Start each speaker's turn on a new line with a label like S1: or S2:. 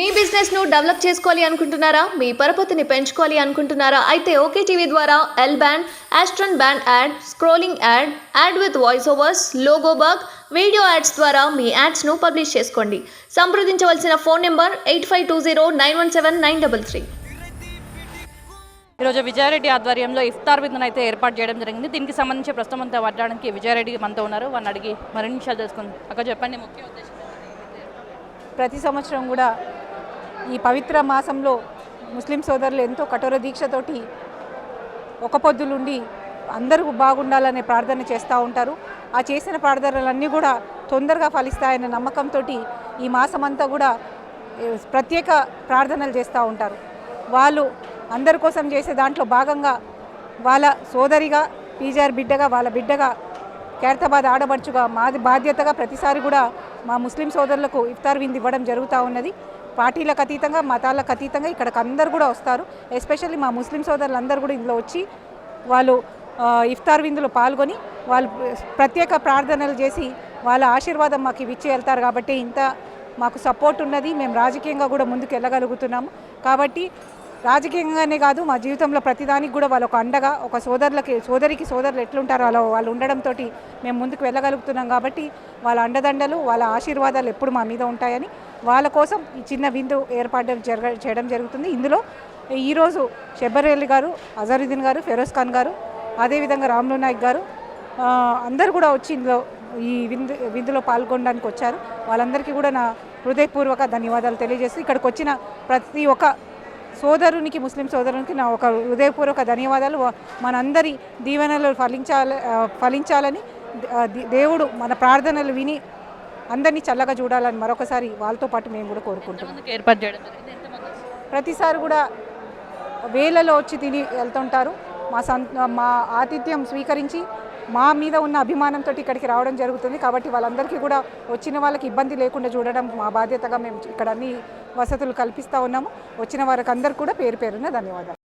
S1: మీ business ను develop చేసుకోవాలి అనుకుంటున్నారా? మీ పరపతిని పెంచుకోవాలి అనుకుంటున్నారా? అయితే ఓకే టీవీ ద్వారా L band, Astron band ad, scrolling ad, ad with voice overs, logo bug, video ads ద్వారా మీ యాడ్స్ ను పబ్లిష్ చేసుకోండి. సంప్రదించవలసిన ఫోన్ నెంబర్ 8520917933.
S2: ఈరోజు విజయారెడ్డి ఆధ్వర్యంలో ఇఫ్తార్ విందును అయితే ఏర్పాటు చేయడం జరిగింది. దీనికి సంబంధించి ప్రస్తుతం అంతా మాట్లాడడానికి విజయారెడ్డి మనతో ఉన్నారు. వారిని అడిగి మరిన్ని విషయాలు తెలుసుకుంది. అక్కడ చెప్పండి, ముఖ్య ఉద్దేశం.
S3: ప్రతి సంవత్సరం కూడా ఈ పవిత్ర మాసంలో ముస్లిం సోదరులు ఎంతో కఠోర దీక్షతోటి ఒక పొద్దులుండి అందరూ బాగుండాలనే ప్రార్థన చేస్తూ ఉంటారు. ఆ చేసిన ప్రార్థనలన్నీ కూడా తొందరగా ఫలిస్తాయనే నమ్మకంతో ఈ మాసమంతా కూడా ప్రత్యేక ప్రార్థనలు చేస్తూ ఉంటారు. వాళ్ళు అందరి కోసం చేసే దాంట్లో భాగంగా వాళ్ళ సోదరిగా, పీజీఆర్ బిడ్డగా, వాళ్ళ బిడ్డగా, ఖైరతాబాద్ ఆడబడుచుగా మాది బాధ్యతగా ప్రతిసారి కూడా మా ముస్లిం సోదరులకు ఇఫ్తార్ విందు ఇవ్వడం జరుగుతూ ఉన్నది. పార్టీలకు అతీతంగా, మతాలకు అతీతంగా ఇక్కడికి అందరు కూడా వస్తారు. ఎస్పెషల్లీ మా ముస్లిం సోదరులు అందరూ కూడా ఇందులో వచ్చి వాళ్ళు ఇఫ్తార్ విందులో పాల్గొని వాళ్ళు ప్రత్యేక ప్రార్థనలు చేసి వాళ్ళ ఆశీర్వాదం మాకు ఇచ్చి వెళ్తారు. కాబట్టి ఇంత మాకు సపోర్ట్ ఉన్నది. మేము రాజకీయంగా కూడా ముందుకు వెళ్ళగలుగుతున్నాము. కాబట్టి రాజకీయంగానే కాదు, మా జీవితంలో ప్రతిదానికి కూడా వాళ్ళు ఒక అండగా, ఒక సోదరికి సోదరులు ఎట్లుంటారో అలా వాళ్ళు ఉండడంతో మేము ముందుకు వెళ్ళగలుగుతున్నాం. కాబట్టి వాళ్ళ అండదండలు, వాళ్ళ ఆశీర్వాదాలు ఎప్పుడు మా మీద ఉంటాయని వాళ్ళ కోసం ఈ చిన్న విందు ఏర్పాటు చేయడం జరుగుతుంది. ఇందులో ఈరోజు షబ్బర్ అలీ గారు, అజరుద్దీన్ గారు, ఫెరోజ్ ఖాన్ గారు, అదేవిధంగా రాములు నాయక్ గారు అందరూ కూడా వచ్చి ఇందులో ఈ విందులో పాల్గొనడానికి వచ్చారు. వాళ్ళందరికీ కూడా నా హృదయపూర్వక ధన్యవాదాలు తెలియజేస్తూ ఇక్కడికి వచ్చిన ప్రతి ఒక్క సోదరునికి, ముస్లిం సోదరునికి నా ఒక హృదయపూర్వక ధన్యవాదాలు. మనందరి దీవెనలు ఫలించాలని దేవుడు మన ప్రార్థనలు విని అందరినీ చల్లగా చూడాలని మరొకసారి వాళ్ళతో పాటు మేము కూడా కోరుకుంటున్నాం. ప్రతిసారి కూడా వేలలో వచ్చి తిని వెళ్తుంటారు. మా ఆతిథ్యం స్వీకరించి మా మీద ఉన్న అభిమానంతో ఇక్కడికి రావడం జరుగుతుంది. కాబట్టి వాళ్ళందరికీ కూడా వచ్చిన వాళ్ళకి ఇబ్బంది లేకుండా చూడడం మా బాధ్యతగా మేము ఇక్కడ అన్ని వసతులు కల్పిస్తూ ఉన్నాము. వచ్చిన వారికి అందరికీ కూడా పేరు పేరున ధన్యవాదాలు.